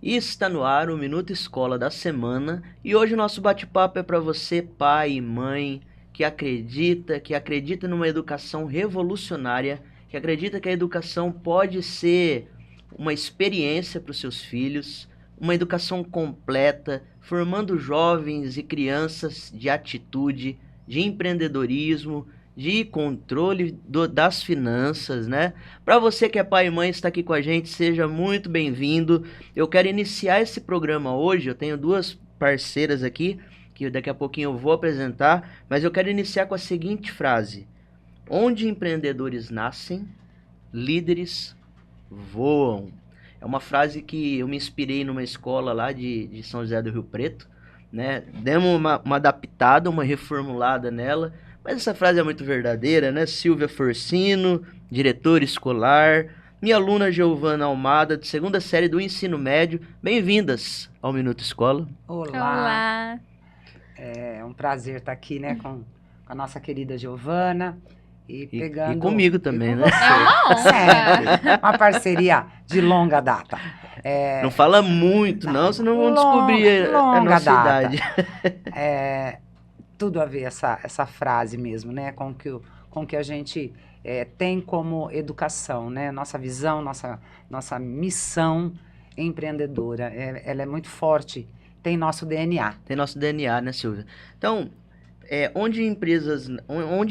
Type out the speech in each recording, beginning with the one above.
E está no ar o Minuto Escola da semana. E hoje o nosso bate-papo é para você, pai e mãe, que acredita numa educação revolucionária, que acredita que a educação pode ser uma experiência para os seus filhos, uma educação completa, formando jovens e crianças de atitude, de empreendedorismo, de controle das finanças, né? Para você que é pai e mãe, está aqui com a gente, seja muito bem-vindo. Eu quero iniciar esse programa hoje, eu tenho duas parceiras aqui, que daqui a pouquinho eu vou apresentar, mas eu quero iniciar com a seguinte frase: onde empreendedores nascem, líderes voam. É uma frase que eu me inspirei numa escola lá de São José do Rio Preto, né? Demos uma adaptada, uma reformulada nela, mas essa frase é muito verdadeira, né? Silvia Forcino, diretora escolar, minha aluna Giovana Almada, de segunda série do ensino médio. Bem-vindas ao Minuto Escola. Olá, Olá. é um prazer estar aqui, né, com a nossa querida Giovana e E comigo também, com né? você. É uma honra. Sério, uma parceria de longa data. Não fala muito, não, senão vão descobrir a longa nossa data. idade. Tudo a ver essa frase mesmo, né, com que a gente tem como educação, né, nossa visão, nossa missão empreendedora. Ela é muito forte, tem nosso DNA. Tem nosso DNA, né, Silvia? Então, onde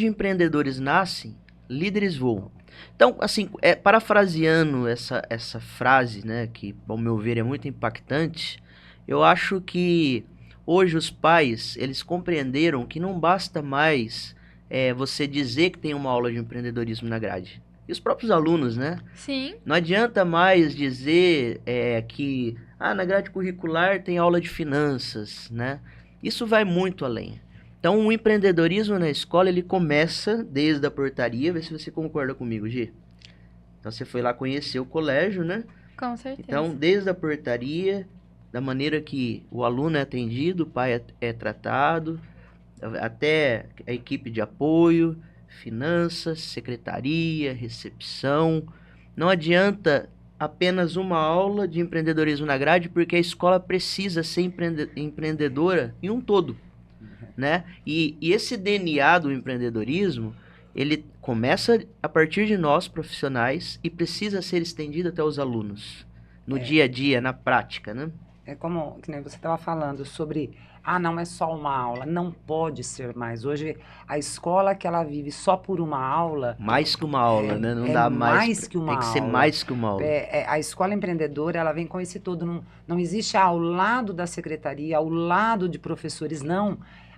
empreendedores nascem, líderes voam. Então, assim, parafraseando essa frase, né, que, ao meu ver, é muito impactante, eu acho que hoje os pais, eles compreenderam que não basta mais você dizer que tem uma aula de empreendedorismo na grade. E os próprios alunos, né? Sim, Não adianta mais dizer que na grade curricular tem aula de finanças, né? Isso vai muito além. Então, o empreendedorismo na escola, ele começa desde a portaria. Vê se você concorda comigo, Gi. Então, você foi lá conhecer o colégio, né? com certeza. Então, desde a portaria, da maneira que o aluno é atendido, o pai é tratado, até a equipe de apoio, finanças, secretaria, recepção. Não adianta apenas uma aula de empreendedorismo na grade, porque a escola precisa ser empreendedora em um todo, né? E esse DNA do empreendedorismo, ele começa a partir de nós, profissionais, e precisa ser estendido até os alunos, no dia a dia, na prática, né? É como que nem você estava falando sobre, não é só uma aula, não pode ser mais. Hoje, a escola que ela vive só por uma aula Mais que uma aula, né? Não é dá mais que uma tem que ser aula. mais que uma aula. A escola empreendedora, ela vem com esse todo. Não existe ao lado da secretaria, ao lado de professores, não.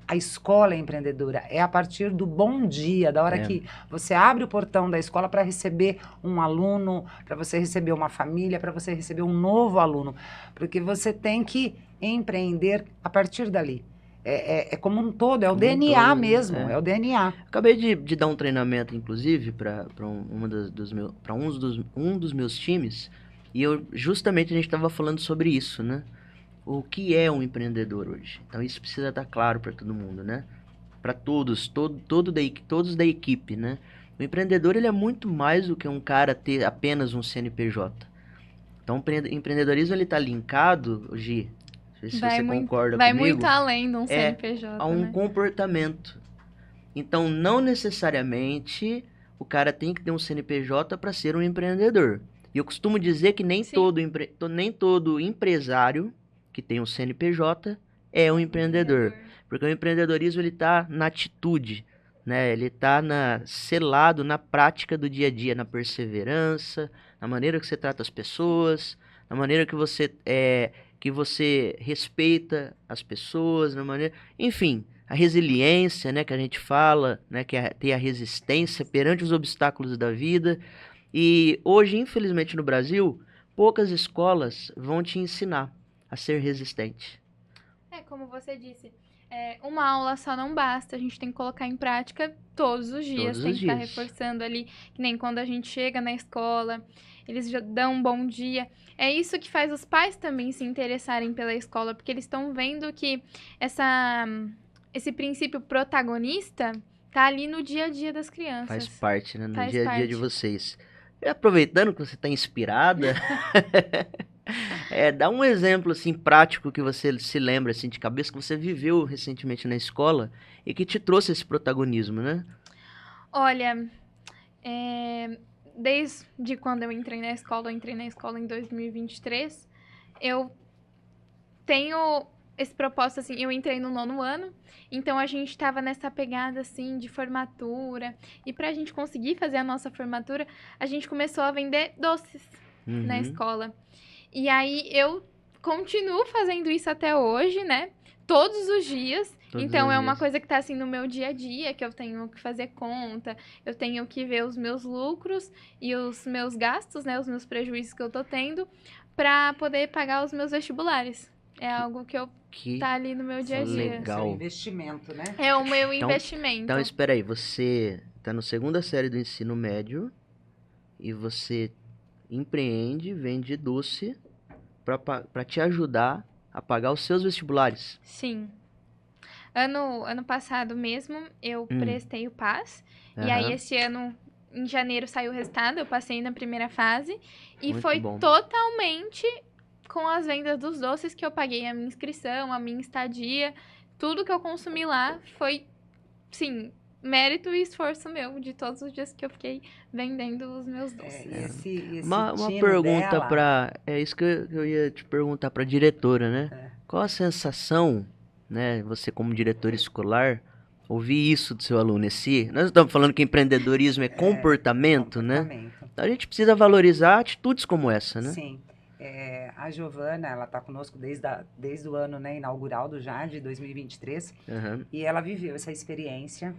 A escola é empreendedora. É a partir do bom dia, da hora que você abre o portão da escola para receber um aluno, para você receber uma família, para você receber um novo aluno. Porque você tem que empreender a partir dali. É como um todo, é o Como um DNA todo, mesmo, é. é o DNA. Acabei de dar um treinamento, inclusive, para um dos meus times, e justamente a gente estava falando sobre isso, né? O que é um empreendedor hoje? Então isso precisa estar claro para todo mundo, né? Para todos, todos da equipe, né? O empreendedor, ele é muito mais do que um cara ter apenas um CNPJ. Então o empreendedorismo, ele está linkado, Gi, não sei se você concorda vai comigo, muito além de um CNPJ, a um né? comportamento. Então, não necessariamente o cara tem que ter um CNPJ para ser um empreendedor. E eu costumo dizer que nem Sim. todo empresário que tem um CNPJ é um empreendedor. Porque o empreendedorismo, ele está na atitude, né? Ele está selado na prática do dia a dia, na perseverança, na maneira que você trata as pessoas, na maneira que você respeita as pessoas, na maneira... Enfim, a resiliência, né, que a gente fala, né, que é ter a resistência perante os obstáculos da vida. E hoje, infelizmente, no Brasil, poucas escolas vão te ensinar a ser resistente. Como você disse, uma aula só não basta, a gente tem que colocar em prática todos os dias, Todos tem os que estar dias. reforçando ali, que nem quando a gente chega na escola, eles já dão um bom dia. É isso que faz os pais também se interessarem pela escola, porque eles estão vendo que esse princípio protagonista tá ali no dia a dia das crianças. Faz parte, né, no Faz dia a dia de parte. vocês. E aproveitando que você está inspirada, Dá um exemplo, assim, prático que você se lembra, assim, de cabeça, que você viveu recentemente na escola e que te trouxe esse protagonismo, né? Olha, desde quando eu entrei na escola em 2023, eu tenho esse propósito, assim, eu entrei no 9º ano, então a gente estava nessa pegada, assim, de formatura, e pra gente conseguir fazer a nossa formatura, a gente começou a vender doces na escola. E aí eu continuo fazendo isso até hoje, né? Todos os dias. Então é uma coisa que tá assim no meu dia a dia, que eu tenho que fazer conta, eu tenho que ver os meus lucros e os meus gastos, né? Os meus prejuízos que eu tô tendo pra poder pagar os meus vestibulares. É algo que tá ali no meu dia a dia. Legal. É um investimento, né? É o meu investimento. Então, espera aí, você tá na 2ª série do ensino médio e você empreende, vende doce para te ajudar a pagar os seus vestibulares. Sim. Ano passado mesmo, eu prestei o PAS. E aí, esse ano, em janeiro, saiu o resultado. Eu passei na primeira fase. E Muito foi bom. totalmente com as vendas dos doces que eu paguei a minha inscrição, a minha estadia. Tudo que eu consumi lá foi, sim, mérito e esforço meu, de todos os dias que eu fiquei vendendo os meus doces. Uma pergunta dela... para... É isso que eu ia te perguntar para a diretora, né? Qual a sensação, né, você como diretor escolar, ouvir isso do seu aluno? Nós estamos falando que empreendedorismo é comportamento, né? Então a gente precisa valorizar atitudes como essa, né? Sim. A Giovana, ela está conosco desde o ano, né, inaugural do JAD, 2023, e ela viveu essa experiência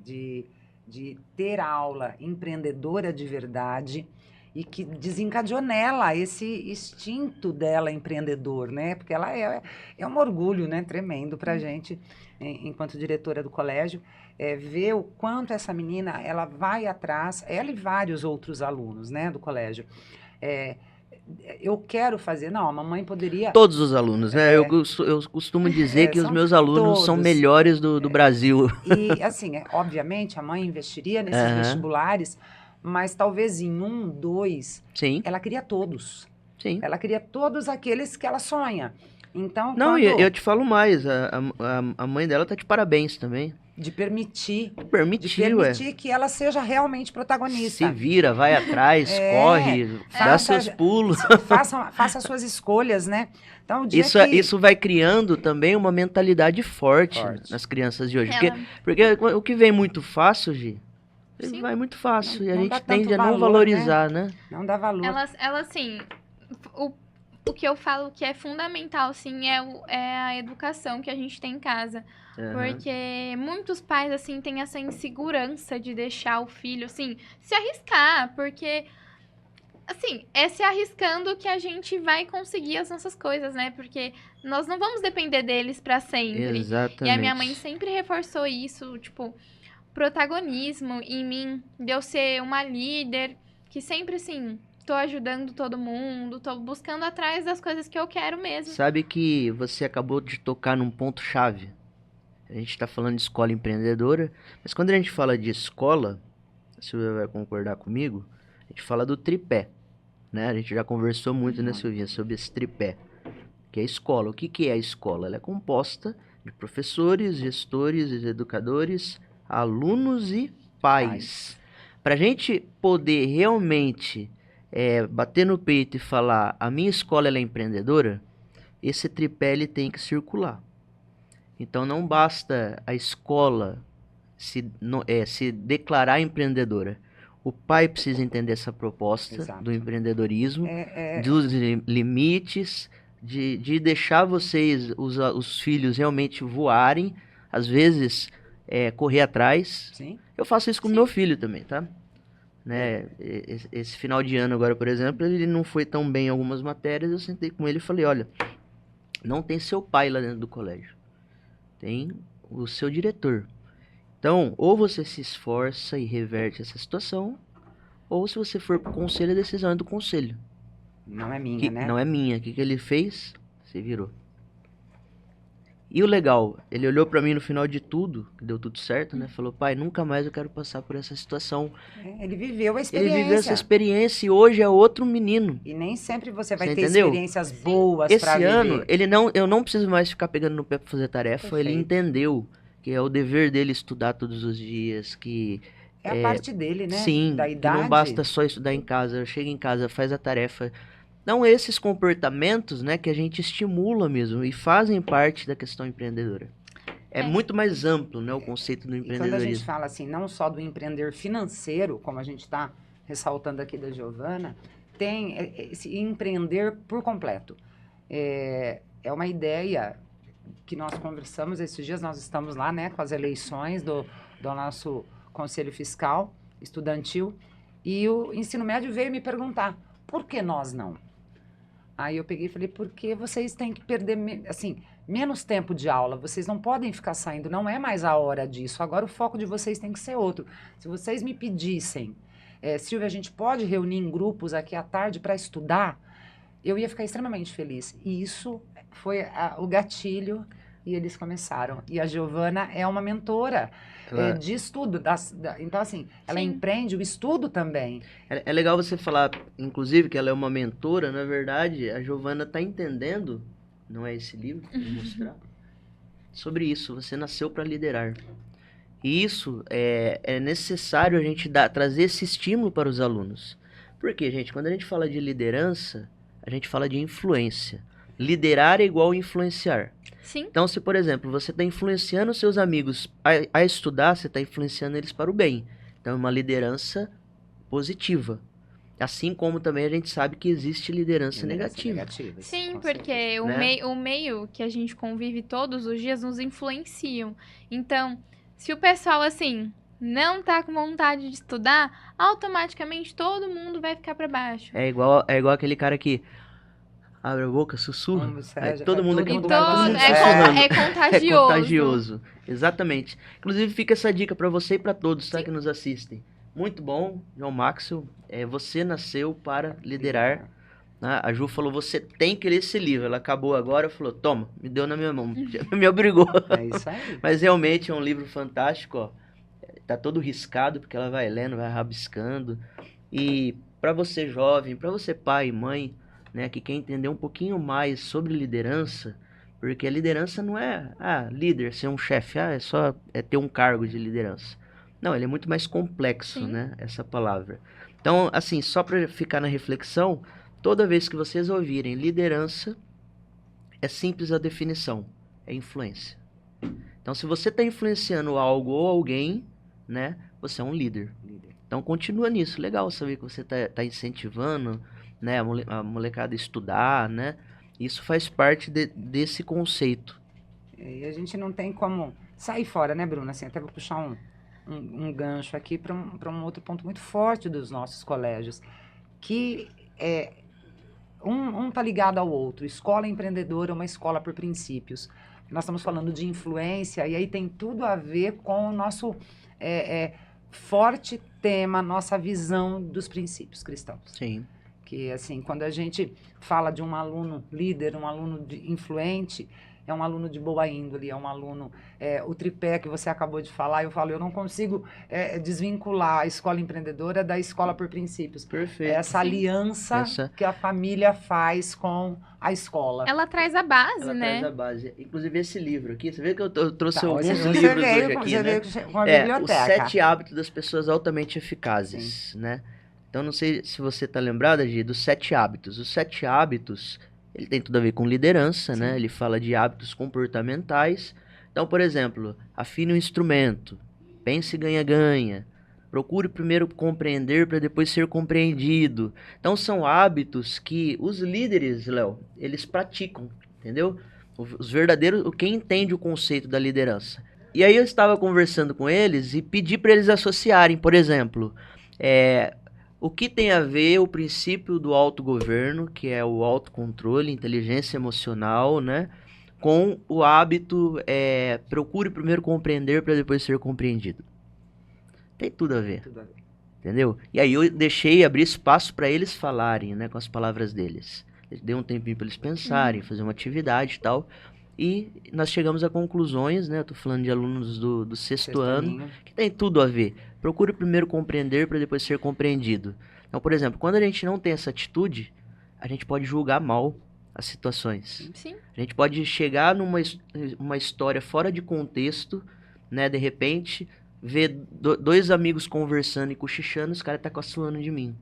de ter aula empreendedora de verdade e que desencadeou nela esse instinto dela empreendedor, né? Porque ela é um orgulho, né, tremendo para a gente, enquanto diretora do colégio, ver o quanto essa menina, ela vai atrás, ela e vários outros alunos, né, do colégio. Eu quero fazer, não, a mamãe poderia... Todos os alunos, né? Eu costumo dizer que os meus alunos são melhores do Brasil. E, assim, obviamente, a mãe investiria nesses vestibulares, mas talvez em 1, 2, Sim. ela queria todos. Sim. Ela queria todos aqueles que ela sonha. Então, não, eu te falo mais, a mãe dela tá de parabéns também. De permitir que ela seja realmente protagonista. Se vira, vai atrás, corre, dá seus pulos. Faça suas escolhas, né? Então, isso vai criando também uma mentalidade forte nas crianças de hoje. Porque o que vem muito fácil, Gi, vai muito fácil. E a gente tende a não valorizar, né? Não dá valor. Ela assim, o que eu falo que é fundamental, sim, é a educação que a gente tem em casa. Porque muitos pais, assim, têm essa insegurança de deixar o filho, assim, se arriscar. Porque, assim, é se arriscando que a gente vai conseguir as nossas coisas, né? Porque nós não vamos depender deles pra sempre. Exatamente. E a minha mãe sempre reforçou isso, tipo, protagonismo em mim, de eu ser uma líder, que sempre, assim... Tô ajudando todo mundo, tô buscando atrás das coisas que eu quero mesmo. Sabe que você acabou de tocar num ponto-chave. A gente tá falando de escola empreendedora, mas quando a gente fala de escola, a Silvia vai concordar comigo, a gente fala do tripé, né? A gente já conversou muito, né, Silvinha, sobre esse tripé, que é a escola. O que é a escola? Ela é composta de professores, gestores, educadores, alunos e pais. Pra gente poder realmente... bater no peito e falar, a minha escola ela é empreendedora, esse tripé ele tem que circular. Então não basta a escola se declarar empreendedora. O pai precisa entender essa proposta do empreendedorismo, dos limites, de deixar vocês, os filhos, realmente voarem, às vezes correr atrás. Sim. Eu faço isso com o meu filho também, tá? Né? Esse final de ano agora, por exemplo, ele não foi tão bem em algumas matérias, eu sentei com ele e falei, olha, não tem seu pai lá dentro do colégio, tem o seu diretor. Então, ou você se esforça e reverte essa situação, ou se você for pro conselho, a decisão é do conselho. Não é minha, né? Não é minha. O que ele fez? Se virou. E o legal, ele olhou pra mim no final de tudo, que deu tudo certo, né? Falou, pai, nunca mais eu quero passar por essa situação. Ele viveu a Ele experiência. viveu essa experiência e hoje é outro menino. E nem sempre você vai Você ter entendeu? experiências boas para Esse ano, viver. eu não preciso mais ficar pegando no pé pra fazer tarefa. Ele Perfeito. entendeu que é o dever dele estudar todos os dias, que É a parte dele, né? sim, Da que idade. não basta só estudar em casa. Chega em casa, faz a tarefa. Então, esses comportamentos, né, que a gente estimula mesmo e fazem parte da questão empreendedora. É muito mais amplo, né, o conceito do E quando a gente empreendedorismo. fala assim, não só do empreender financeiro, como a gente está ressaltando aqui da Giovana, tem esse empreender por completo. É uma ideia que nós conversamos esses dias, nós estamos lá, né, com as eleições do nosso Conselho Fiscal Estudantil, e o ensino médio veio me perguntar, por que nós não? Aí eu peguei e falei, porque vocês têm que perder, assim, menos tempo de aula, vocês não podem ficar saindo, não é mais a hora disso, agora o foco de vocês tem que ser outro. Se vocês me pedissem, Silvia, a gente pode reunir em grupos aqui à tarde para estudar, eu ia ficar extremamente feliz. E isso foi o gatilho e eles começaram. E a Giovana é uma mentora de estudo. Então, assim, ela Sim. empreende o estudo também. É legal você falar, inclusive, que ela é uma mentora. Na verdade, a Giovana está entendendo, não é esse livro que eu vou mostrar, sobre isso. Você nasceu para liderar. E isso é necessário a gente trazer esse estímulo para os alunos. Porque, gente, quando a gente fala de liderança, a gente fala de influência. Liderar é igual influenciar. Sim. Então, se, por exemplo, você está influenciando seus amigos a estudar, você está influenciando eles para o bem. Então, é uma liderança positiva. Assim como também a gente sabe que existe liderança negativa. Sim, porque o meio que a gente convive todos os dias nos influenciam. Então, se o pessoal, assim, não tá com vontade de estudar, automaticamente todo mundo vai ficar para baixo. É igual aquele cara que abre a boca, sussurra. Aí todo mundo aqui sussurrando. É contagioso. É contagioso. Exatamente. Inclusive, fica essa dica para você e para todos, tá, que nos assistem. Muito bom, João Maxwell. Você nasceu para liderar. Né? A Ju falou, você tem que ler esse livro. Ela acabou agora, falou, toma, me deu na minha mão. Me obrigou. É isso aí. Mas realmente é um livro fantástico, ó. Tá todo riscado, porque ela vai lendo, vai rabiscando. E para você jovem, para você pai e mãe, né, que quer entender um pouquinho mais sobre liderança, porque a liderança não é, líder, ser um chefe, é só ter um cargo de liderança. Não, ele é muito mais complexo, Sim. né, essa palavra. Então, assim, só para ficar na reflexão, toda vez que vocês ouvirem liderança, é simples a definição, é influência. Então, se você está influenciando algo ou alguém, né, você é um líder. Então, continua nisso. Legal saber que você tá incentivando, né, a molecada a estudar, né? Isso faz parte desse conceito. E a gente não tem como sair fora, né, Bruna? Assim, até vou puxar um gancho aqui para um outro ponto muito forte dos nossos colégios, que um tá ligado ao outro. Escola empreendedora é uma escola por princípios. Nós estamos falando de influência, e aí tem tudo a ver com o nosso forte tema, nossa visão dos princípios cristãos. Sim. Que, assim, quando a gente fala de um aluno líder, um aluno influente, é um aluno de boa índole, é um aluno... o tripé que você acabou de falar, eu falo, eu não consigo desvincular a escola empreendedora da escola por princípios. Perfeito. Essa aliança que a família faz com a escola. Ela traz a base, Ela né? traz a base. Inclusive esse livro aqui, você vê que eu trouxe alguns você livros veio, hoje aqui, você né? veio com a biblioteca. Os 7 hábitos das pessoas altamente eficazes, né? Então, não sei se você está lembrada, Gi, dos 7 hábitos. Os 7 hábitos, ele tem tudo a ver com liderança, né? Ele fala de hábitos comportamentais. Então, por exemplo, afine um instrumento, pense ganha-ganha, procure primeiro compreender para depois ser compreendido. Então, são hábitos que os líderes, Léo, eles praticam, entendeu? Os verdadeiros, quem entende o conceito da liderança. E aí eu estava conversando com eles e pedi para eles associarem, por exemplo, o que tem a ver o princípio do autogoverno, que é o autocontrole, inteligência emocional, né? Com o hábito, procure primeiro compreender para depois ser compreendido. Tem tudo a ver. Entendeu? E aí eu abri espaço para eles falarem, né, com as palavras deles. Dei um tempinho para eles pensarem, fazer uma atividade e tal. e nós chegamos a conclusões, né? Eu tô falando de alunos do sexto ano, Sextaninho. que tem tudo a ver. Procure primeiro compreender para depois ser compreendido. Então, por exemplo, quando a gente não tem essa atitude, a gente pode julgar mal as situações. Sim. A gente pode chegar uma história fora de contexto, né? De repente, ver dois amigos conversando e cochichando, os caras tá caçoando de mim.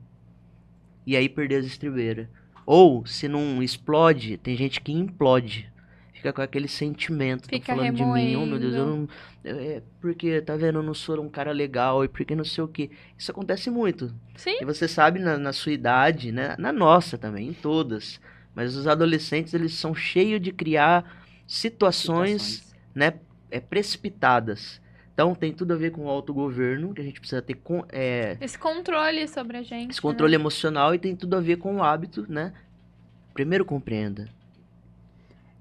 E aí perder as estribeiras. Ou, se não explode, tem gente que implode. Fica com aquele sentimento, tão Fica falando de mim, oh meu Deus, eu remoendo. não... porque, tá vendo, eu não sou um cara legal, e porque não sei o quê. Isso acontece muito. Sim. E você sabe, na sua idade, né? Na nossa também, em todas. Mas os adolescentes, eles são cheios de criar situações, né, precipitadas. Então, tem tudo a ver com o autogoverno, que a gente precisa ter Esse controle sobre a gente, esse controle né? emocional, e tem tudo a ver com o hábito, né? Primeiro compreenda.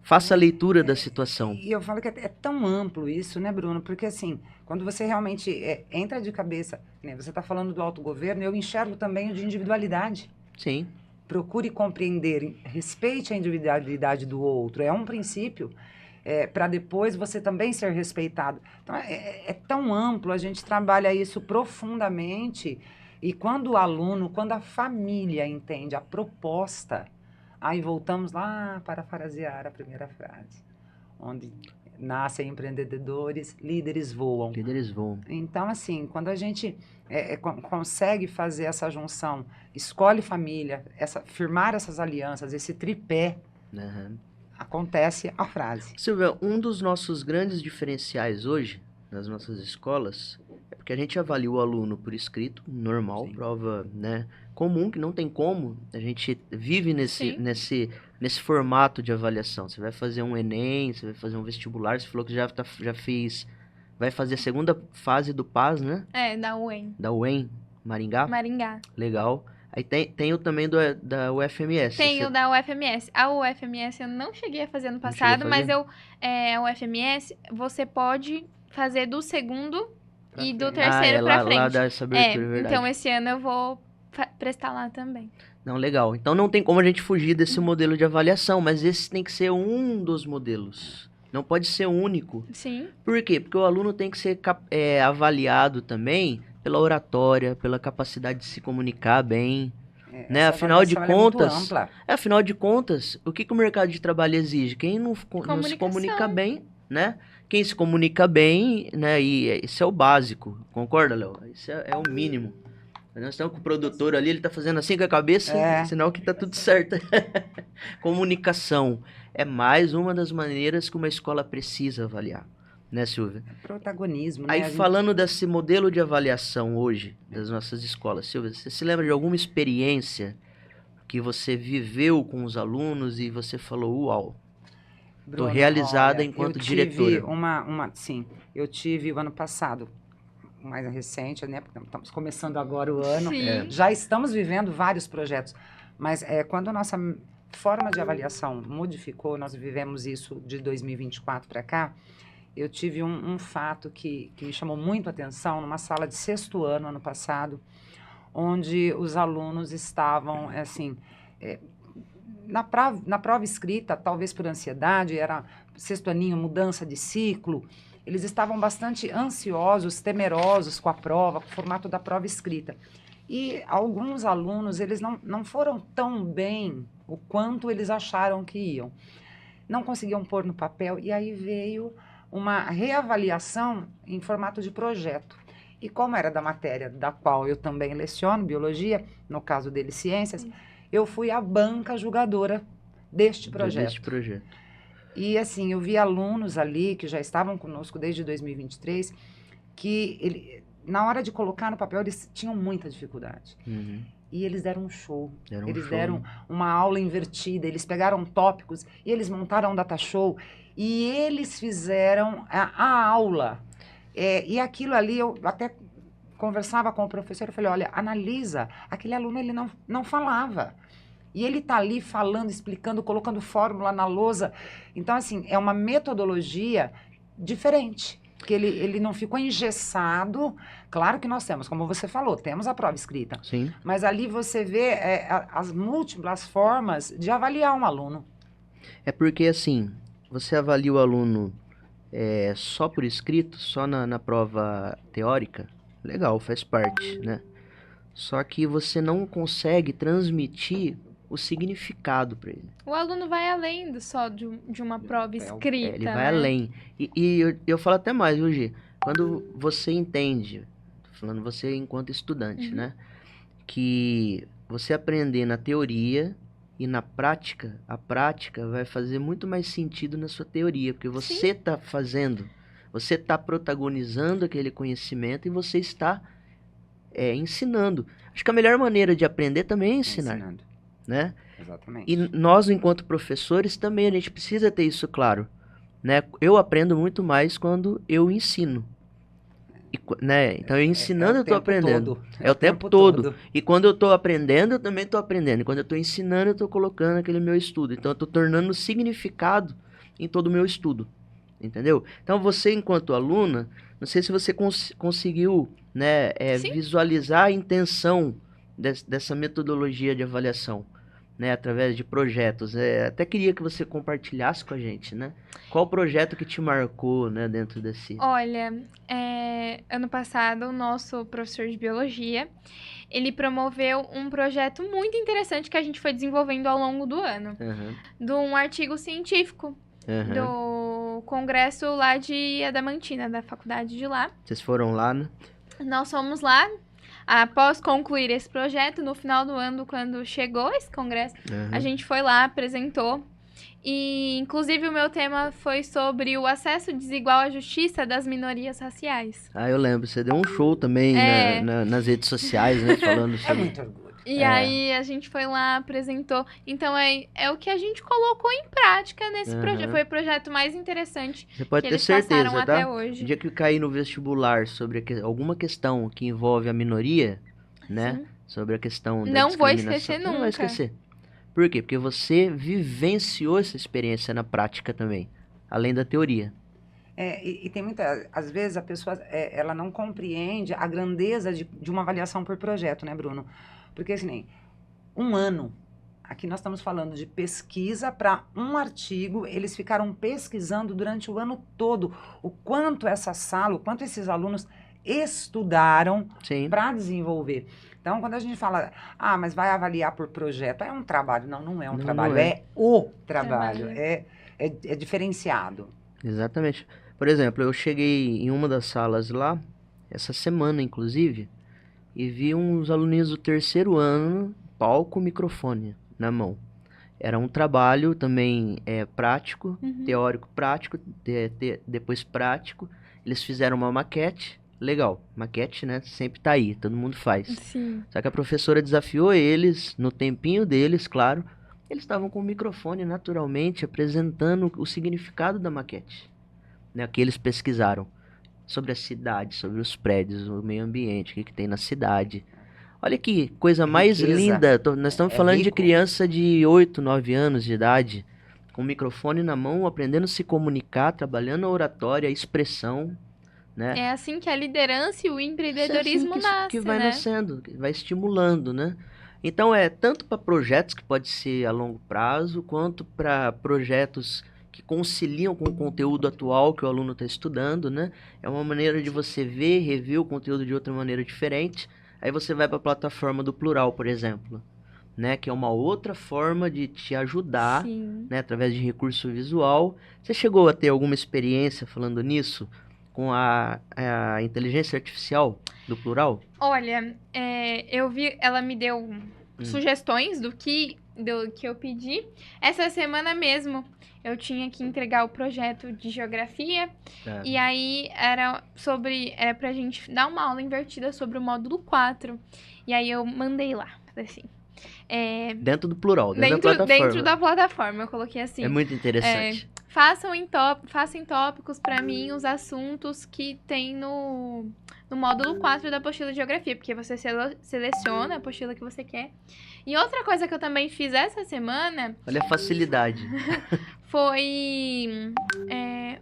Faça a leitura da situação. E eu falo que é tão amplo isso, né, Bruno? Porque, assim, quando você realmente entra de cabeça, né, você está falando do autogoverno, eu enxergo também o de individualidade. Sim, Procure compreender, respeite a individualidade do outro. É um princípio para depois você também ser respeitado. Então, é tão amplo, a gente trabalha isso profundamente. E quando o aluno, quando a família entende a proposta, aí voltamos lá para parafrasear a primeira frase, onde nascem empreendedores, líderes voam. líderes vão. Então, assim, quando a gente consegue fazer essa junção, escolhe família, firmar essas alianças, esse tripé, Né? acontece a frase. Silvia, um dos nossos grandes diferenciais hoje, nas nossas escolas, é porque a gente avalia o aluno por escrito, normal, Sim. prova, né, comum, que não tem como. A gente vive Sim. nesse formato de avaliação. Você vai fazer um Enem, você vai fazer um vestibular, você falou que já fez, vai fazer a segunda fase do PAS, né? Da UEM. Da UEM, Maringá. Maringá. Legal. Aí tem o também da UFMS. Tem o da UFMS. A UFMS eu não cheguei a fazer no Não chegou a passado, mas fazer? a UFMS você pode fazer do segundo Pra e do frente. terceiro lá, pra frente. lá dá essa abertura, é verdade. Então esse ano eu vou prestar lá também. Não, legal. Então não tem como a gente fugir desse modelo de avaliação, mas esse tem que ser um dos modelos. Não pode ser o único. Sim. Por quê? Porque o aluno tem que ser avaliado também pela oratória, pela capacidade de se comunicar bem. Né? Essa Afinal de avaliação, ela é muito contas, ampla. afinal de contas, o que o mercado de trabalho exige? Quem não se Comunicação. comunica bem, né? Quem se comunica bem, né? E esse é o básico, concorda, Léo? Isso é o mínimo. Nós estamos com o produtor ali, ele tá fazendo assim com a cabeça, sinal que tá tudo certo. Comunicação é mais uma das maneiras que uma escola precisa avaliar, né, Silvia? Protagonismo, né? Aí, A gente- falando desse modelo de avaliação hoje das nossas escolas, Silvia, você se lembra de alguma experiência que você viveu com os alunos e você falou, uau, Bruno, realizada olha, enquanto eu tive diretora. sim, eu tive o ano passado, mais recente, né? Porque estamos começando agora o ano. Sim. Já estamos vivendo vários projetos, mas quando a nossa forma de avaliação modificou, nós vivemos isso de 2024 para cá, eu tive um fato que me chamou muito a atenção numa sala de sexto ano passado, onde os alunos estavam, assim, na prova escrita, talvez por ansiedade, era sexto aninho, mudança de ciclo, eles estavam bastante ansiosos, temerosos com a prova, com o formato da prova escrita. E alguns alunos, eles não foram tão bem o quanto eles acharam que iam. Não conseguiam pôr no papel, e aí veio uma reavaliação em formato de projeto. E como era da matéria da qual eu também leciono, biologia, no caso dele, ciências, eu fui a banca julgadora deste projeto. Deste projeto. E assim, eu vi alunos ali que já estavam conosco desde 2023, que na hora de colocar no papel eles tinham muita dificuldade. Uhum. E eles deram um show. Eles show, deram né? uma aula invertida, eles pegaram tópicos e eles montaram um data show e eles fizeram a aula. E aquilo ali, eu até conversava com o professor, eu falei, olha, analisa, aquele aluno ele não falava. E ele está ali falando, explicando, colocando fórmula na lousa. Então, assim, é uma metodologia diferente, porque ele não ficou engessado. Claro que nós temos, como você falou, temos a prova escrita. Sim. Mas ali você vê as múltiplas formas de avaliar um aluno. É porque, assim, você avalia o aluno só por escrito, só na prova teórica, legal, faz parte, né? Só que você não consegue transmitir o significado para ele. O aluno vai além só de uma prova escrita, Ele vai né? além. E eu falo até mais, viu, Gi? Quando você entende, tô falando você enquanto estudante, Uhum. né? Que você aprender na teoria e na prática, a prática vai fazer muito mais sentido na sua teoria, porque você está fazendo, você está protagonizando aquele conhecimento e você está ensinando. Acho que a melhor maneira de aprender também é ensinar, Ensinando. né? Exatamente. E nós, enquanto professores, também a gente precisa ter isso claro, né? Eu aprendo muito mais quando eu ensino. Né? Então, eu ensinando, eu estou aprendendo. É o tempo todo. E quando eu estou aprendendo, eu também estou aprendendo. E quando eu estou ensinando, eu estou colocando aquele meu estudo. Então, eu estou tornando significado em todo o meu estudo. Entendeu? Então, você, enquanto aluna, não sei se você conseguiu, né, visualizar a intenção dessa metodologia de avaliação, né, através de projetos. Até queria que você compartilhasse com a gente, né? Qual projeto que te marcou, né, dentro desse... Olha, ano passado, o nosso professor de biologia, ele promoveu um projeto muito interessante que a gente foi desenvolvendo ao longo do ano. De um artigo científico do congresso lá de Adamantina, da faculdade de lá. Vocês foram lá, né? Nós fomos lá. Após concluir esse projeto, no final do ano, quando chegou esse congresso, a gente foi lá, apresentou. E, inclusive, o meu tema foi sobre o acesso desigual à justiça das minorias raciais. Ah, eu lembro. Você deu um show também nas redes sociais, né? Falando sobre... É muito orgulho. E aí, a gente foi lá, apresentou. Então, é o que a gente colocou em prática nesse projeto. Foi o projeto mais interessante Você pode que ter eles certeza, passaram tá? até hoje. No dia que cair no vestibular sobre alguma questão que envolve a minoria, né? Sim. Sobre a questão da Não vou discriminação. esquecer nunca. Não vai esquecer. Por quê? Porque você vivenciou essa experiência na prática também, além da teoria. E tem muita... Às vezes a pessoa ela não compreende a grandeza de uma avaliação por projeto, né, Bruno? Porque, assim, um ano, aqui nós estamos falando de pesquisa para um artigo, eles ficaram pesquisando durante o ano todo o quanto essa sala, o quanto esses alunos estudaram para desenvolver. Então, quando a gente fala, mas vai avaliar por projeto, é um trabalho. Não é um trabalho, é o trabalho, é diferenciado. Exatamente. Por exemplo, eu cheguei em uma das salas lá, essa semana, inclusive, e vi uns aluninhos do terceiro ano, palco, microfone na mão. Era um trabalho também prático, teórico prático, depois prático. Eles fizeram uma maquete. Legal, maquete, né? Sempre tá aí, todo mundo faz. Sim. Só que a professora desafiou eles, no tempinho deles, claro. Eles estavam com o microfone naturalmente apresentando o significado da maquete, né? Que eles pesquisaram sobre a cidade, sobre os prédios, o meio ambiente, o que tem na cidade. Olha que coisa mais linda. Nós estamos falando de criança de 8, 9 anos de idade, com o microfone na mão, aprendendo a se comunicar, trabalhando a oratória, a expressão. Né? É assim que a liderança e o empreendedorismo nascem, que vai nascendo, que vai estimulando, né? Então, tanto para projetos que pode ser a longo prazo, quanto para projetos que conciliam com o conteúdo atual que o aluno está estudando, né? É uma maneira de você ver, rever o conteúdo de outra maneira diferente. Aí você vai para a plataforma do Plural, por exemplo, né? Que é uma outra forma de te ajudar, né? Através de recurso visual. Você chegou a ter alguma experiência falando nisso? Com a inteligência artificial do Plural? Olha, eu vi, ela me deu sugestões do que eu pedi. Essa semana mesmo, eu tinha que entregar o projeto de geografia. E aí, era pra gente dar uma aula invertida sobre o módulo 4. E aí, eu mandei lá, assim. Dentro do Plural, dentro da plataforma. Dentro da plataforma, eu coloquei assim. É muito interessante. Façam em tópicos para mim os assuntos que tem no módulo 4 da apostila de geografia, porque você seleciona a apostila que você quer. E outra coisa que eu também fiz essa semana... Olha a facilidade. Foi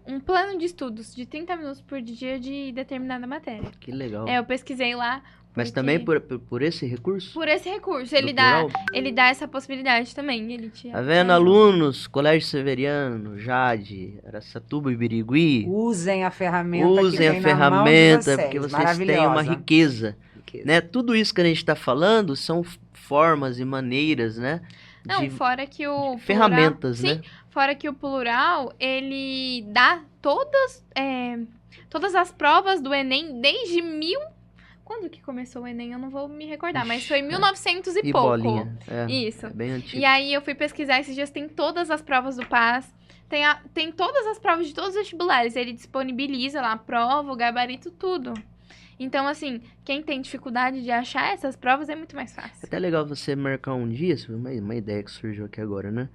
um plano de estudos de 30 minutos por dia de determinada matéria. Que legal. Eu pesquisei lá Mas Porque- também por esse recurso? Por esse recurso, do ele dá, plural? ele dá essa possibilidade também. Ele te, Tá te vendo, ajuda. alunos? Colégio Severiano, Jade, Araçatuba e Birigui. Usem a ferramenta Usem que a tem na mão de ferramenta, vocês. porque vocês têm uma Maravilhosa. riqueza. Riqueza. Né? Tudo isso que a gente está falando são formas e maneiras, né? Não, de fora que o plural, ferramentas, sim, né? fora que o plural, ele dá todas as provas do Enem desde Quando que começou o Enem? Eu não vou me recordar, mas foi em 1900 e pouco. bolinha. É, Isso. é bem antigo. E aí eu fui pesquisar esses dias, tem todas as provas do PAS, tem todas as provas de todos os vestibulares. Ele disponibiliza lá a prova, o gabarito, tudo. Então, assim, quem tem dificuldade de achar essas provas é muito mais É fácil. até legal você marcar um dia, uma ideia que surgiu aqui agora, né?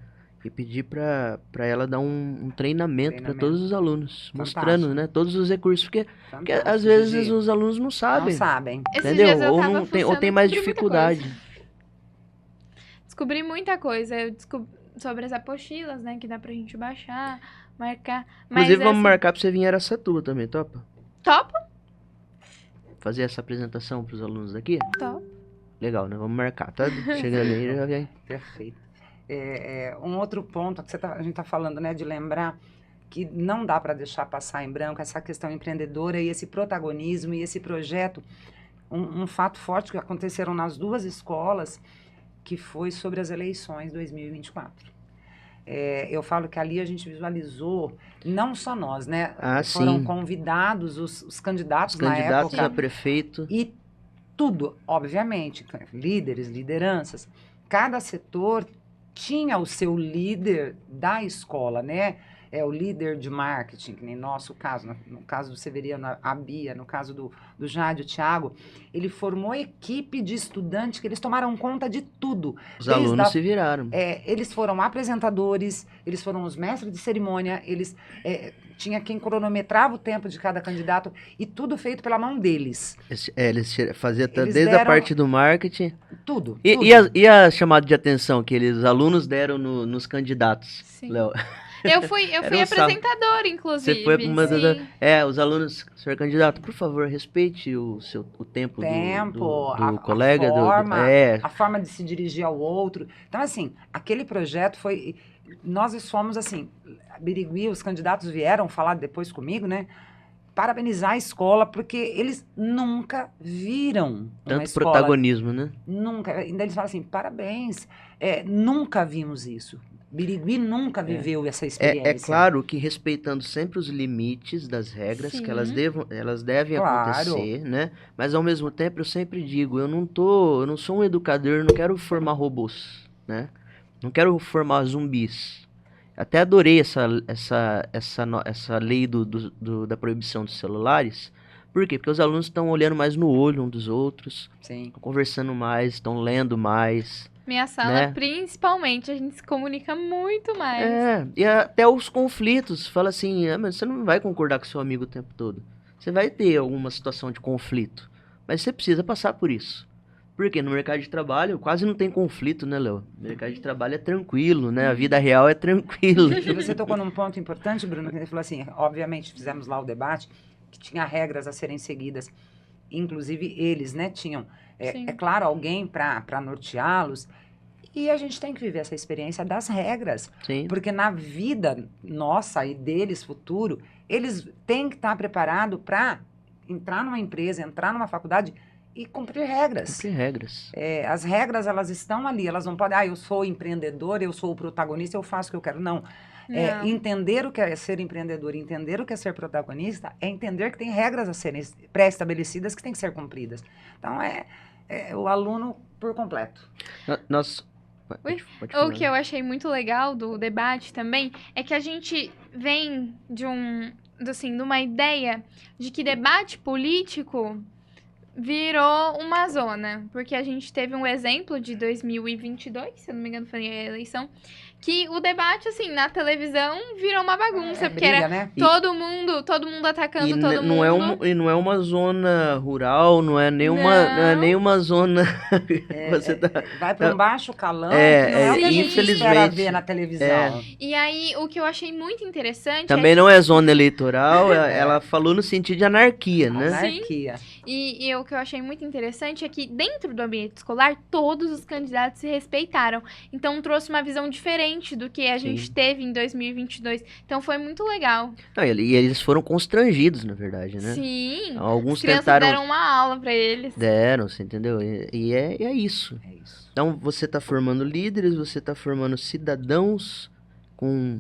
E pedir pra ela dar um treinamento para todos os alunos, mostrando, né, todos os recursos, porque Fantástico, às vezes Gigi. os alunos não sabem, Não sabem. Esses entendeu? dias eu Ou tava não tem, ou fuçando, tem mais descobri muita dificuldade. Descobri muita coisa. Eu descobri sobre as apostilas, né, que dá pra gente baixar, marcar. Mas, Inclusive, vamos assim, marcar pra você vir em Araçatuba também, topa? Top? Fazer essa apresentação pros alunos daqui? Top. Legal, né? Vamos marcar, tá? Chegando aí, já vem. Perfeito. Um outro ponto que a gente está falando, né, de lembrar que não dá para deixar passar em branco essa questão empreendedora e esse protagonismo e esse projeto. Um fato forte que aconteceram nas duas escolas, que foi sobre as eleições 2024. Eu falo que ali a gente visualizou, não só nós, né? Ah, Foram sim. convidados os candidatos Os na candidatos época. a prefeito. E tudo, obviamente, líderes, lideranças. Cada setor tinha o seu líder da escola, né? O líder de marketing, que nem nosso caso, no caso do Severiano, a Bia, no caso do Jade, o Thiago. Ele formou equipe de estudantes que eles tomaram conta de tudo. Os Desde alunos a- se viraram. Eles foram apresentadores, eles foram os mestres de cerimônia, tinha quem cronometrava o tempo de cada candidato e tudo feito pela mão deles. Eles faziam Eles desde a deram- parte do marketing. Tudo. E, tudo. e a chamada de atenção que os alunos deram nos candidatos, Sim. Léo? Eu fui Era um sarro. apresentadora, inclusive. Você foi uma das... sim. Os alunos, senhor candidato, por favor, respeite o tempo do colega. A forma de se dirigir ao outro. Então, assim, aquele projeto foi... Nós fomos, assim, Birigui, os candidatos vieram falar depois comigo, né? Parabenizar a escola, porque eles nunca viram uma tanto escola. protagonismo, né? Nunca. Ainda eles falam assim, parabéns, nunca vimos isso. Birigui nunca viveu essa experiência. É claro que respeitando sempre os limites das regras, Sim. que elas devem Claro. acontecer, né? Mas ao mesmo tempo eu sempre digo, eu não sou um educador, não quero formar robôs, né? Não quero formar zumbis. Até adorei essa lei da proibição dos celulares. Por quê? Porque os alunos estão olhando mais no olho um dos outros, Sim. estão conversando mais, estão lendo mais. Minha sala, Né? principalmente, a gente se comunica muito mais. E até os conflitos. Fala assim, mas você não vai concordar com seu amigo o tempo todo. Você vai ter alguma situação de conflito. Mas você precisa passar por isso. Porque no mercado de trabalho quase não tem conflito, né, Léo? O mercado de trabalho é tranquilo, né? A vida real é tranquila. E você tocou num ponto importante, Bruno, que ele falou assim, obviamente fizemos lá o debate, que tinha regras a serem seguidas. Inclusive eles, né, tinham, Sim. claro, alguém para norteá-los. E a gente tem que viver essa experiência das regras. Sim. Porque na vida nossa e deles, futuro, eles têm que estar preparados para entrar numa empresa, entrar numa faculdade e cumprir regras. Cumprir regras. As regras, elas estão ali, elas não podem, eu sou empreendedor, eu sou o protagonista, eu faço o que eu quero. Não. Não. Entender o que é ser empreendedor, entender o que é ser protagonista, é entender que tem regras a serem pré-estabelecidas que têm que ser cumpridas. Então, o aluno por completo. Nós... Oi? Pode O falar. que eu achei muito legal do debate também é que a gente vem de uma ideia de que debate político virou uma zona. Porque a gente teve um exemplo de 2022, se eu não me engano foi a eleição, que o debate, assim, na televisão virou uma bagunça. Porque briga, era né? todo mundo atacando todo não é mundo. não é uma zona rural, não é nem uma zona... Você tá... Vai para um baixo calão, que É, não é o que a gente espera infelizmente, ver na televisão. E aí, o que eu achei muito interessante Também não é zona eleitoral, ela falou no sentido de anarquia, né? Anarquia. E o que eu achei muito interessante é que dentro do ambiente escolar, todos os candidatos se respeitaram. Então trouxe uma visão diferente do que a gente Sim. teve em 2022. Então foi muito legal. Não, e eles foram constrangidos, na verdade, né? Sim, as Alguns crianças tentaram. deram uma aula pra eles. Deram, você entendeu? E é isso. É isso. Então você está formando líderes, você está formando cidadãos com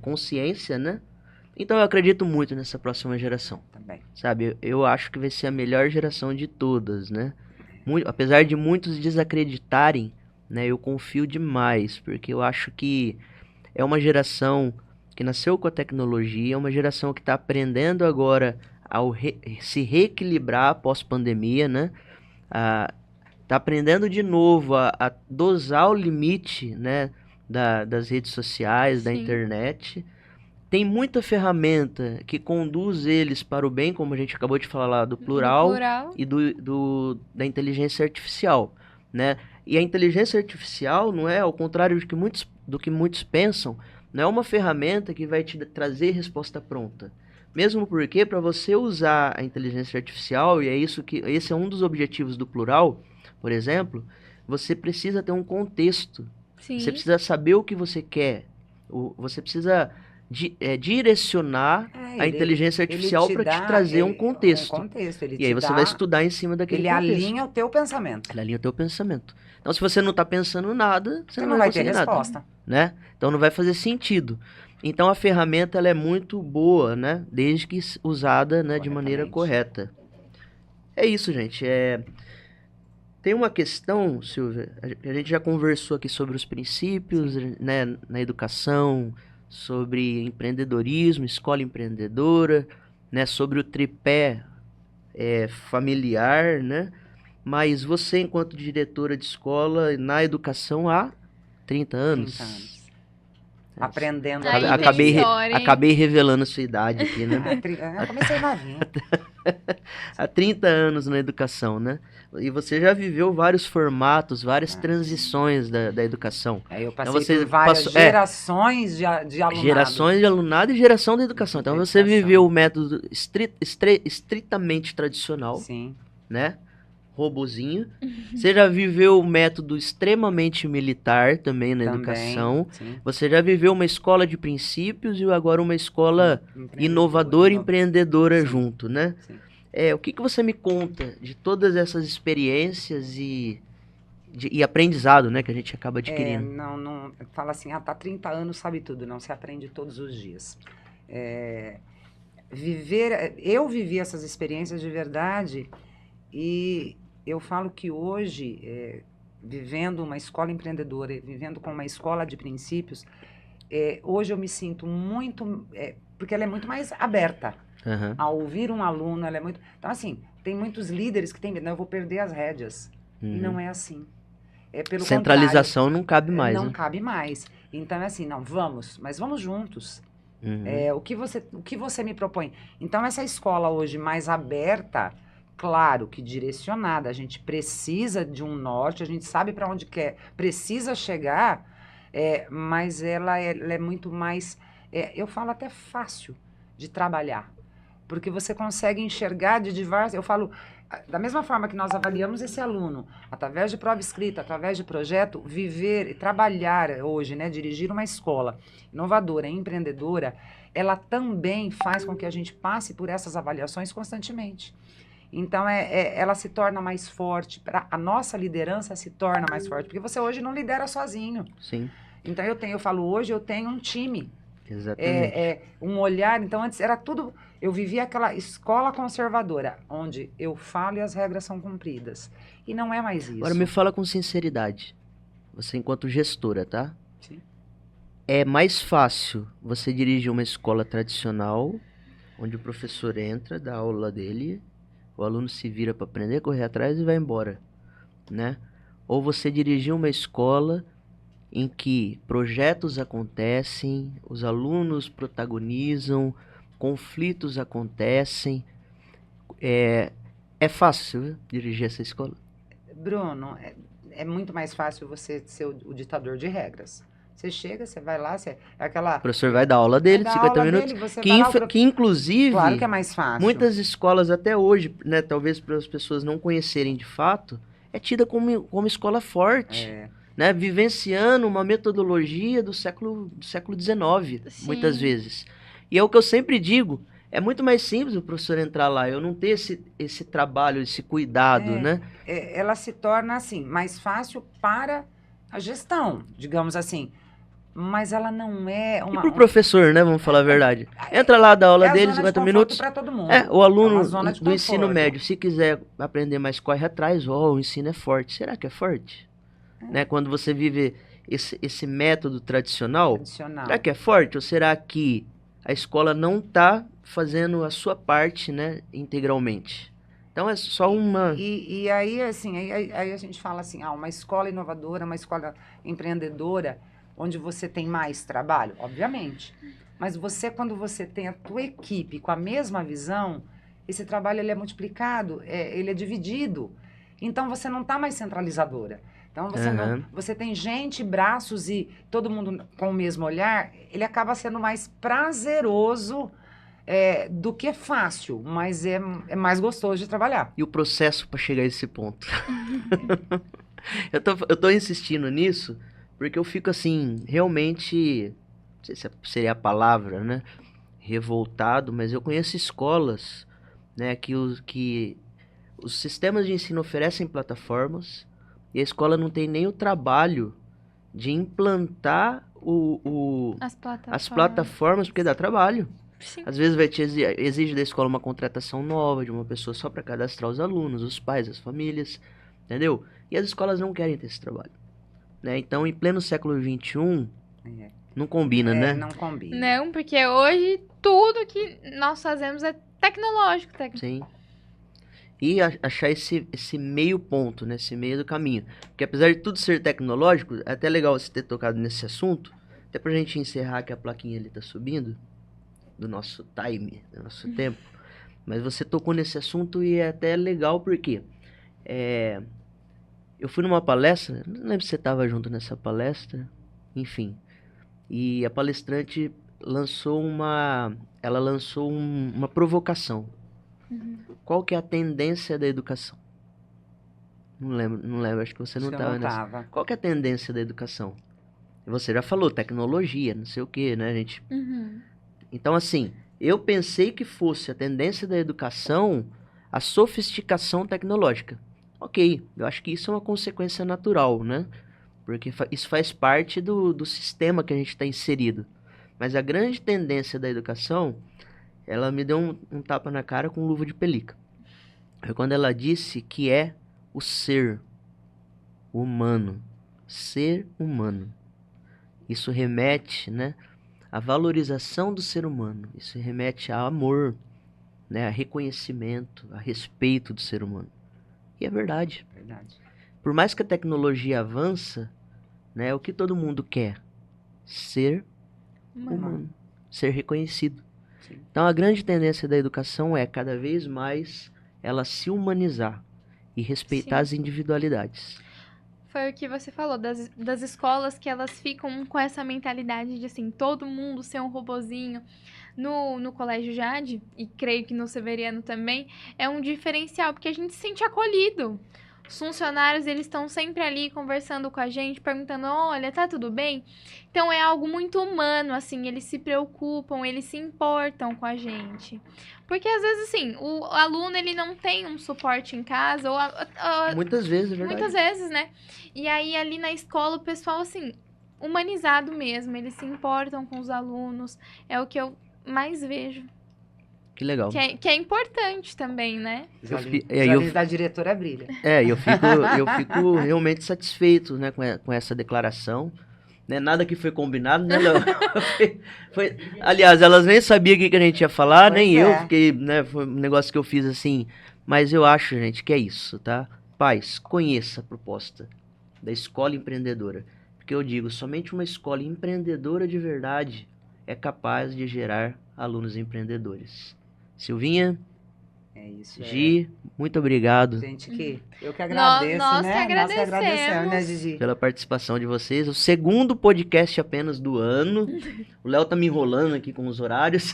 consciência, né? Então eu acredito muito nessa próxima geração, Também. sabe? Eu acho que vai ser a melhor geração de todas, né? Apesar de muitos desacreditarem, né? Eu confio demais, porque eu acho que é uma geração que nasceu com a tecnologia, é uma geração que está aprendendo agora se reequilibrar pós-pandemia, né? Tá aprendendo de novo a dosar o limite, né, das redes sociais, da Sim. internet. Tem muita ferramenta que conduz eles para o bem, como a gente acabou de falar lá, do plural, e da inteligência artificial, né? E a inteligência artificial não é, ao contrário do que muitos pensam, não é uma ferramenta que vai te trazer resposta pronta. Mesmo porque, para você usar a inteligência artificial, e esse é um dos objetivos do plural, por exemplo, você precisa ter um contexto. Sim. Você precisa saber o que você quer. Você precisa direcionar a inteligência artificial para te trazer um contexto. E aí você vai estudar em cima daquele contexto. Ele alinha o teu pensamento. Ele alinha o teu pensamento. Então, se você não está pensando nada, você não vai ter conseguir resposta. nada, né? Então, não vai fazer sentido. Então, a ferramenta ela é muito boa, né? Desde que usada, né, de maneira correta. É isso, gente. Tem uma questão, Silvia, a gente já conversou aqui sobre os princípios, né, na educação, sobre empreendedorismo, escola empreendedora, né, sobre o tripé familiar, né? Mas você, enquanto diretora de escola, na educação há 30 anos. 30 anos. Aprendendo. Acabei revelando a sua idade aqui, né? Eu comecei novinha. Há 30 anos na educação, né? E você já viveu vários formatos, várias transições da educação. Eu passei por várias gerações de alunado. Gerações de alunado e geração da educação. Então você viveu o método estritamente tradicional, sim, né? Robozinho. Você já viveu o método extremamente militar também na educação. Sim. Você já viveu uma escola de princípios e agora uma escola inovadora e empreendedora junto, né? Sim. O que você me conta de todas essas experiências e aprendizado, né, que a gente acaba adquirindo? Não fala assim, tá 30 anos, sabe tudo. Não, se aprende todos os dias. Eu vivi essas experiências de verdade e eu falo que hoje, vivendo uma escola empreendedora, vivendo com uma escola de princípios, hoje eu me sinto muito... porque ela é muito mais aberta. Uhum. Ao ouvir um aluno, ela é muito... Então, assim, tem muitos líderes que têm medo, eu vou perder as rédeas. Uhum. E não é assim. Pelo centralização não cabe mais. Não né? cabe mais. Então, é assim, mas vamos juntos. Uhum. O que você me propõe? Então, essa escola hoje mais aberta... Claro que direcionada, a gente precisa de um norte, a gente sabe para onde precisa chegar, mas ela é muito mais, eu falo até fácil de trabalhar, porque você consegue enxergar de diversas, eu falo, da mesma forma que nós avaliamos esse aluno, através de prova escrita, através de projeto, viver e trabalhar hoje, né, dirigir uma escola inovadora, empreendedora, ela também faz com que a gente passe por essas avaliações constantemente. Então, ela se torna mais forte, a nossa liderança se torna mais forte, porque você hoje não lidera sozinho. Sim. Então, hoje eu tenho um time. Exatamente. Um olhar, então antes era tudo, eu vivia aquela escola conservadora, onde eu falo e as regras são cumpridas. E não é mais isso. Agora me fala com sinceridade, você enquanto gestora, tá? Sim. É mais fácil você dirigir uma escola tradicional, onde o professor entra, dá a aula dele... O aluno se vira para aprender, correr atrás e vai embora, né? Ou você dirigir uma escola em que projetos acontecem, os alunos protagonizam, conflitos acontecem. É fácil dirigir essa escola? Bruno, é muito mais fácil você ser o ditador de regras. Você chega, você vai lá, é O aquela... professor vai dar aula dele, Vai dar 50 aula minutos, dele, você que, vai lá, que inclusive, Claro que é mais fácil. muitas escolas até hoje, né, talvez para as pessoas não conhecerem de fato, é tida como escola forte, né, vivenciando uma metodologia do século XIX, muitas Sim. vezes. E é o que eu sempre digo, é muito mais simples o professor entrar lá, eu não ter esse trabalho, esse cuidado, né? Ela se torna, assim, mais fácil para a gestão, digamos assim. Mas ela não é E pro professor, né? Vamos falar a verdade. Entra lá, dá aula a dele, zona de 50 conforto minutos. para todo mundo. O aluno uma zona de do ensino conforto. médio, se quiser aprender mais, corre atrás. O ensino é forte. Será que é forte? Né? Quando você vive esse método tradicional, será que é forte? Ou será que a escola não está fazendo a sua parte, né, integralmente? Então é só uma... E aí, assim, aí a gente fala assim, uma escola inovadora, uma escola empreendedora, onde você tem mais trabalho, obviamente. Mas quando você tem a tua equipe com a mesma visão, esse trabalho ele é multiplicado, ele é dividido. Então, você não está mais centralizadora. Então, você tem gente, braços e todo mundo com o mesmo olhar, ele acaba sendo mais prazeroso do que fácil, mas é mais gostoso de trabalhar. E o processo para chegar a esse ponto? eu tô insistindo nisso porque eu fico assim, realmente, não sei se seria a palavra, né? Revoltado, mas eu conheço escolas, né, que os sistemas de ensino oferecem plataformas e a escola não tem nem o trabalho de implantar as plataformas porque dá trabalho. Sim. Às vezes exige da escola uma contratação nova de uma pessoa só para cadastrar os alunos, os pais, as famílias, entendeu? E as escolas não querem ter esse trabalho, né? Então, em pleno século XXI, não combina, né? Não combina. Não, porque hoje tudo que nós fazemos é tecnológico. Sim. E achar esse meio ponto, né? Esse meio do caminho. Porque apesar de tudo ser tecnológico, é até legal você ter tocado nesse assunto, até pra gente encerrar que a plaquinha ali tá subindo, do nosso time, do nosso tempo. Mas você tocou nesse assunto e é até legal porque eu fui numa palestra, não lembro se você estava junto nessa palestra, enfim. E a palestrante lançou uma provocação. Qual que é a tendência da educação? Não lembro, acho que você não estava nessa. Qual que é a tendência da educação? Você já falou, tecnologia, não sei o que, né, gente? Então, assim, eu pensei que fosse a tendência da educação a sofisticação tecnológica. Ok, eu acho que isso é uma consequência natural, né? Porque isso faz parte do sistema que a gente está inserido. Mas a grande tendência da educação, ela me deu um tapa na cara com luva de pelica. Foi quando ela disse que é o ser humano. Ser humano. Isso remete, né, à valorização do ser humano. Isso remete a amor, né, a reconhecimento, a respeito do ser humano. E é verdade. Por mais que a tecnologia avança, né, o que todo mundo quer? Ser humano. Ser reconhecido. Sim. Então a grande tendência da educação é cada vez mais ela se humanizar e respeitar as individualidades. Foi o que você falou, das escolas que elas ficam com essa mentalidade de assim, todo mundo ser um robozinho. No Colégio Jade, e creio que no Severiano também, é um diferencial, porque a gente se sente acolhido. Os funcionários, eles estão sempre ali conversando com a gente, perguntando, olha, tá tudo bem? Então, é algo muito humano, assim, eles se preocupam, eles se importam com a gente. Porque, às vezes, assim, o aluno, ele não tem um suporte em casa, ou... muitas vezes, é verdade. Muitas vezes, né? E aí, ali na escola, o pessoal, assim, humanizado mesmo, eles se importam com os alunos, é o que eu mais vejo. Que legal. Que é importante também, né? Os olhos da diretora brilha. Eu fico realmente satisfeito, né, com essa declaração. Né, nada que foi combinado, né, Léo? Aliás, elas nem sabiam o que a gente ia falar, nem eu, porque, né, foi um negócio que eu fiz assim. Mas eu acho, gente, que é isso, tá? Pais, conheça a proposta da escola empreendedora. Porque eu digo, somente uma escola empreendedora de verdade é capaz de gerar alunos empreendedores. Silvinha? É isso. Gi, muito obrigado Gente, eu que agradeço, nós né? que agradecemos. Nós que agradecemos, né, Gigi? pela participação de vocês. O segundo podcast apenas do ano. O Léo tá me enrolando aqui com os horários.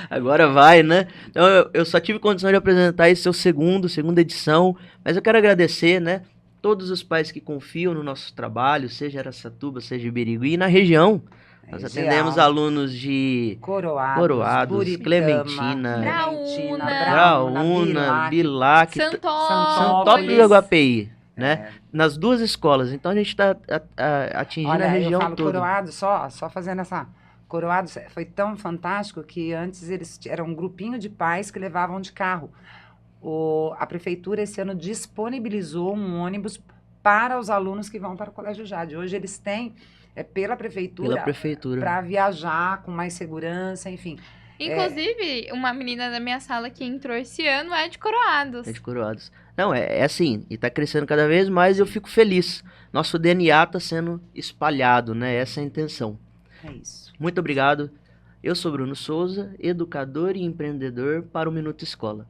Agora vai, né? Então eu só tive condição de apresentar esse seu segunda edição, mas eu quero agradecer, né? Todos os pais que confiam no nosso trabalho, seja Araçatuba, seja Ibirigui, e na região. Nós atendemos alunos de Coroados, Buritama, Clementina, Braúna, Bilac, Santópolis e Aguapeí, né? Nas duas escolas. Então a gente está atingindo a região eu falo toda. Coroados, só fazendo essa... Coroados foi tão fantástico que antes eles eram um grupinho de pais que levavam de carro. A prefeitura esse ano disponibilizou um ônibus para os alunos que vão para o Colégio Jade. Hoje eles têm... pela prefeitura. Para viajar com mais segurança, enfim. Inclusive, uma menina da minha sala que entrou esse ano é de Coroados. É de Coroados. Não, é assim, e tá crescendo cada vez mais e eu fico feliz. Nosso DNA tá sendo espalhado, né? Essa é a intenção. É isso. Muito obrigado. Eu sou Bruno Souza, educador e empreendedor para o Minuto Escola.